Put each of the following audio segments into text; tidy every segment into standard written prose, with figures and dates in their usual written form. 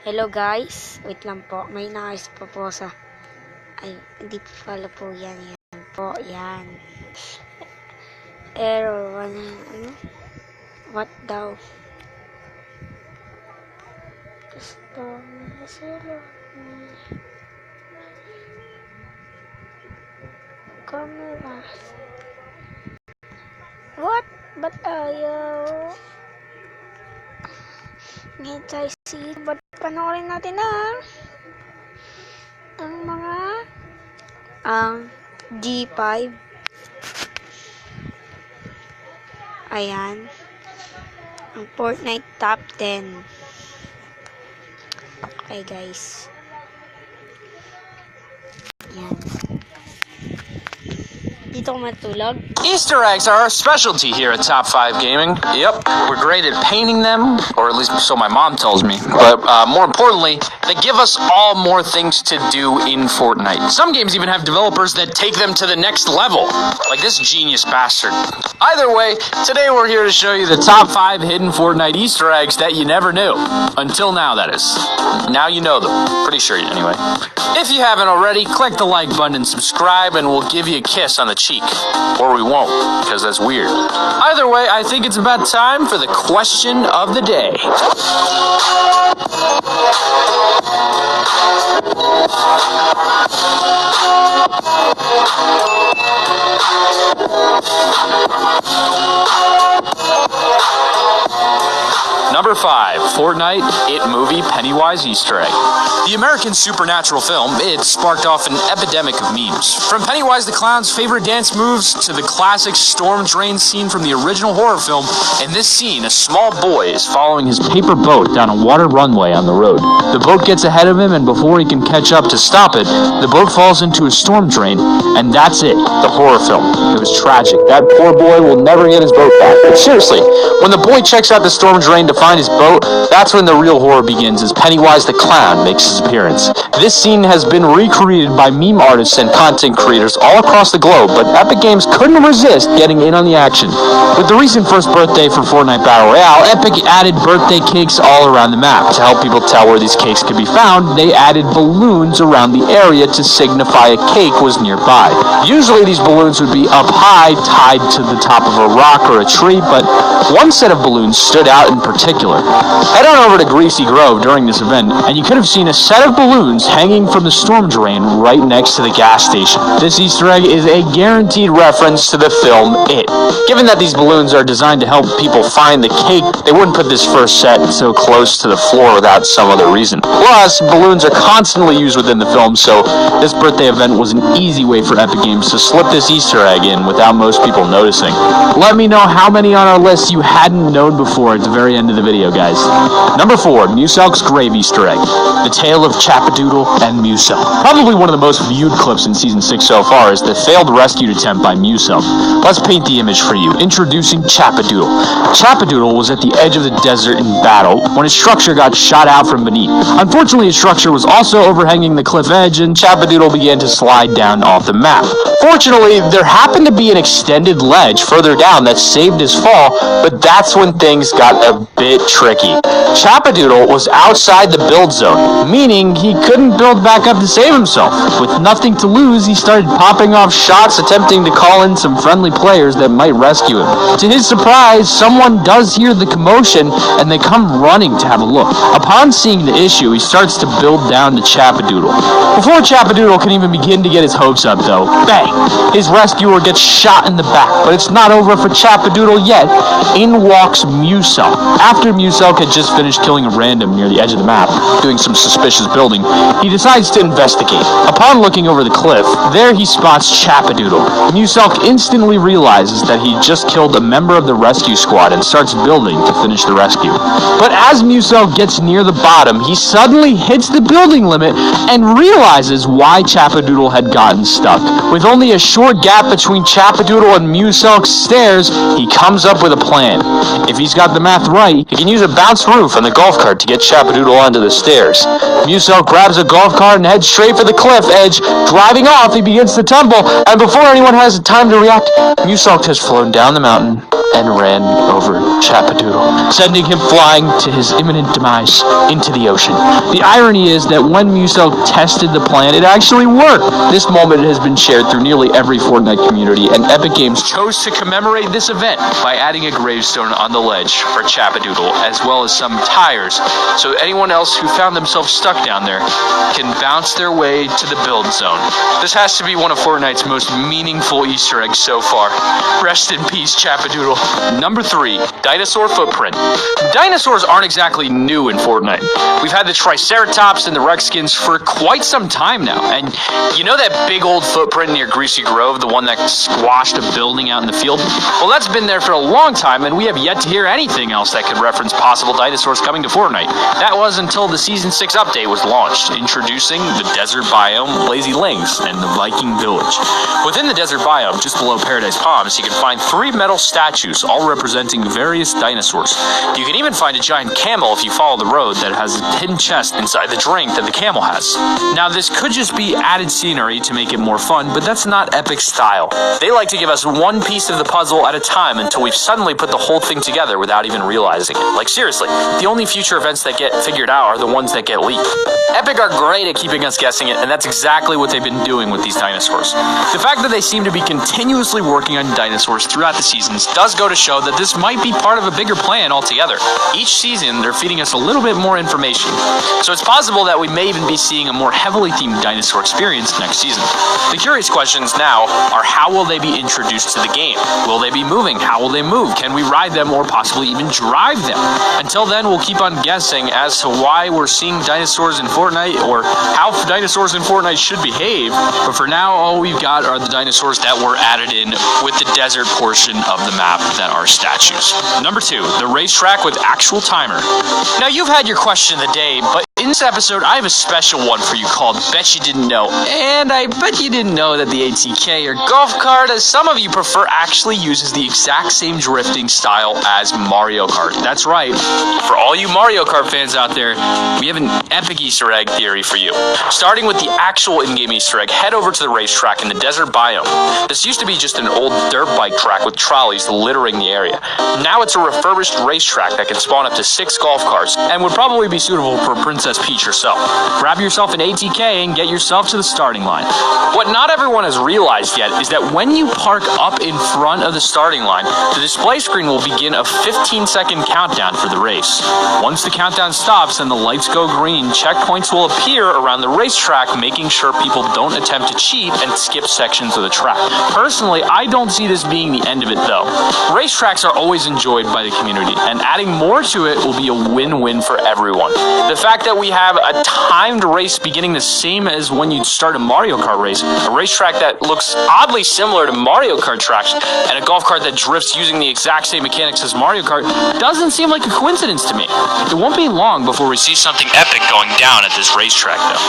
Hello guys, wait lang po, may nais pa po sa, ay, hindi po pala po yan, yan po, yan. Error, ano? What daw? Gusto na sila. Camera. What? Ba't ayaw? Ngayon see, ba't panoorin natin ang mga G5. Ayan. Ang Fortnite Top 10. Okay guys. Ayan. Dito ko matulog. Easter eggs are our specialty here at Top 5 Gaming. Yep, we're great at painting them, or at least so my mom tells me. But more importantly, they give us all more things to do in Fortnite. Some games even have developers that take them to the next level, like this genius bastard. Either way, today we're here to show you the top 5 hidden Fortnite Easter eggs that you never knew. Until now, that is. Now you know them. Pretty sure you anyway. If you haven't already, click the like button and subscribe, and we'll give you a kiss on the cheek. Or we won't, because that's weird. Either way, I think it's about time for the question of the day. Number 5, Fortnite It Movie Pennywise Easter egg. The American supernatural film, It sparked off an epidemic of memes. From Pennywise the Clown's favorite dance moves to the classic storm drain scene from the original horror film, in this scene, a small boy is following his paper boat down a water runway on the road. The boat gets ahead of him, and before he can catch up to stop it, the boat falls into a storm drain, and that's it, the horror film. It was tragic. That poor boy will never get his boat back. But seriously, when the boy checks out the storm drain to find his boat, that's when the real horror begins as Pennywise the Clown makes his appearance. This scene has been recreated by meme artists and content creators all across the globe, but Epic Games couldn't resist getting in on the action. With the recent first birthday for Fortnite Battle Royale, Epic added birthday cakes all around the map. To help people tell where these cakes could be found, they added balloons around the area to signify a cake was nearby. Usually these balloons would be up high, tied to the top of a rock or a tree, but one set of balloons stood out in particular. Head on over to Greasy Grove during this event, and you could have seen a set of balloons hanging from the storm drain right next to the gas station. This Easter egg is a guaranteed reference to the film It. Given that these balloons are designed to help people find the cake, they wouldn't put this first set so close to the floor without some other reason. Plus, balloons are constantly used within the film, so this birthday event was an easy way for Epic Games to slip this Easter egg in without most people noticing. Let me know how many on our list you hadn't known before at the very end of the video, guys. Number 4, Muselk's grave Easter egg. The tale of Chapadoodle and Muselk. Probably one of the most viewed clips in Season 6 so far is the failed rescue attempt by Muselk. Let's paint the image for you. Introducing Chapadoodle. Chapadoodle was at the edge of the desert in battle when his structure got shot out from beneath. Unfortunately, his structure was also overhanging the cliff edge, and Chapadoodle began to slide down off the map. Fortunately, there happened to be an extended ledge further down that saved his fall, but that's when things got a bit tricky. Chapadoodle was outside the build zone, meaning he couldn't build back up to save himself. With nothing to lose, he started popping off shots, attempting to call in some friendly players that might rescue him. To his surprise, someone does hear the commotion, and they come running to have a look. Upon seeing the issue, he starts to build down to Chapadoodle. Before Chapadoodle can even begin to get his hopes up, though, bang! His rescuer gets shot in the back, but it's not over for Chapadoodle yet. In walks Muselk. After Muselk had just finished killing a random near the edge of the map, doing some suspicious building, he decides to investigate. Upon looking over the cliff, there he spots Chapadoodle. Muselk instantly realizes that he just killed a member of the rescue squad and starts building to finish the rescue. But as Muselk gets near the bottom, he suddenly hits the building limit and realizes why Chapadoodle had gotten stuck. With only a short gap between Chapadoodle and Muselk's stairs, he comes up with a plan. If he's got the math right, he can use a bounce roof on the golf cart to get Chapadoodle onto the stairs. Muselk grabs a golf cart and heads straight for the cliff edge. Driving off, he begins to tumble, and before anyone has time to react, Muselk has flown down the mountain and ran over Chapadoodle, sending him flying to his imminent demise into the ocean. The irony is that when Musou tested the plan, it actually worked. This moment has been shared through nearly every Fortnite community, and Epic Games chose to commemorate this event by adding a gravestone on the ledge for Chapadoodle, as well as some tires, so anyone else who found themselves stuck down there can bounce their way to the build zone. This has to be one of Fortnite's most meaningful Easter eggs so far. Rest in peace, Chapadoodle. Number 3, dinosaur footprint. Dinosaurs aren't exactly new in Fortnite. We've had the Triceratops and the Rexkins for quite some time now, and you know that big old footprint near Greasy Grove, the one that squashed a building out in the field? Well, that's been there for a long time, and we have yet to hear anything else that could reference possible dinosaurs coming to Fortnite. That was until the Season 6 update was launched, introducing the desert biome, Lazy Lings, and the Viking Village. Within the desert biome, just below Paradise Palms, you can find 3 metal statues, all representing various dinosaurs. You can even find a giant camel if you follow the road that has a hidden chest inside the drink that the camel has. Now, this could just be added scenery to make it more fun, but that's not Epic's style. They like to give us one piece of the puzzle at a time until we've suddenly put the whole thing together without even realizing it. Like, seriously, the only future events that get figured out are the ones that get leaked. Epic are great at keeping us guessing it, and that's exactly what they've been doing with these dinosaurs. The fact that they seem to be continuously working on dinosaurs throughout the seasons does go to show that this might be part of a bigger plan altogether. Each season, they're feeding us a little bit more information, so it's possible that we may even be seeing a more heavily themed dinosaur experience next season. The curious questions now are, how will they be introduced to the game? Will they be moving? How will they move? Can we ride them or possibly even drive them? Until then, we'll keep on guessing as to why we're seeing dinosaurs in Fortnite, or how dinosaurs in Fortnite should behave, but for now, all we've got are the dinosaurs that were added in with the desert portion of the map that are statues. Number 2, the racetrack with actual timer. Now, you've had your question of the day, but in this episode, I have a special one for you called Bet You Didn't Know. And I bet you didn't know that the ATK, or golf cart as some of you prefer, actually uses the exact same drifting style as Mario Kart. That's right. For all you Mario Kart fans out there, we have an epic Easter egg theory for you. Starting with the actual in-game Easter egg, head over to the racetrack in the desert biome. This used to be just an old dirt bike track with trolleys littering the area. Now it's a refurbished racetrack that can spawn up to 6 golf carts and would probably be suitable for Princess Peach herself. Grab yourself an ATK and get yourself to the starting line. What not everyone has realized yet is that when you park up in front of the starting line, the display screen will begin a 15-second countdown for the race. Once the countdown stops and the lights go green, checkpoints will appear around the racetrack, making sure people don't attempt to cheat and skip sections of the track. Personally, I don't see this being the end of it though. Racetracks are always enjoyed by the community, and adding more to it will be a win-win for everyone. The fact that we have a timed race beginning the same as when you start a Mario Kart race, a racetrack that looks oddly similar to Mario Kart tracks, and a golf cart that drifts using the exact same mechanics as Mario Kart doesn't seem like a coincidence to me. It won't be long before we see something epic going down at this racetrack though.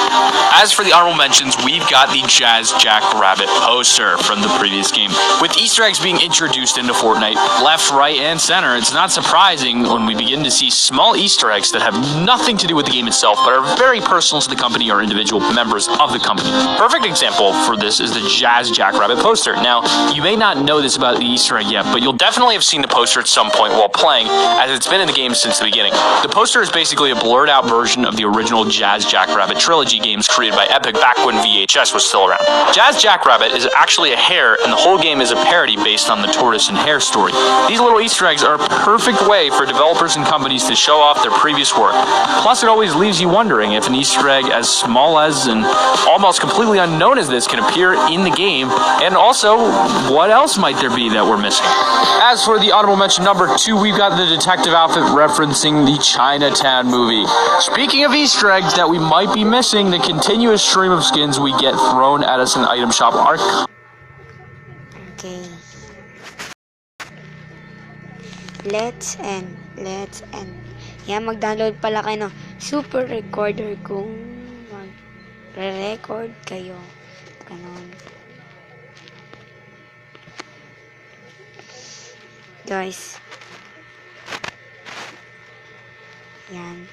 As for the honorable mentions, we've got the Jazz Jackrabbit poster from the previous game. With Easter eggs being introduced into Fortnite, left, right, and center, it's not surprising when we begin to see small Easter eggs that have nothing to do with the game itself, but are very personal to the company or individual members of the company. Perfect example for this is the Jazz Jackrabbit poster. Now, you may not know this about the Easter egg yet, but you'll definitely have seen the poster at some point while playing, as it's been in the game since the beginning. The poster is basically a blurred out version of the original Jazz Jackrabbit trilogy games created by Epic back when VHS was still around. Jazz Jackrabbit is actually a hare, and the whole game is a parody based on the tortoise and hare story. These little Easter eggs are a perfect way for developers and companies to show off their previous work. Plus, it always leaves you wondering if an Easter egg as small as and almost completely unknown as this can appear in the game, and also, what else might there be that we're missing? As for the honorable mention number 2, we've got the detective outfit referencing the Chinatown movie. Speaking of Easter eggs that we might be missing, the continuous stream of skins we get thrown at us in the item shop are... Okay. Let's end. Yan, mag-download pala kayo ng super recorder kung mag-record kayo. Ganon. Guys. Yan.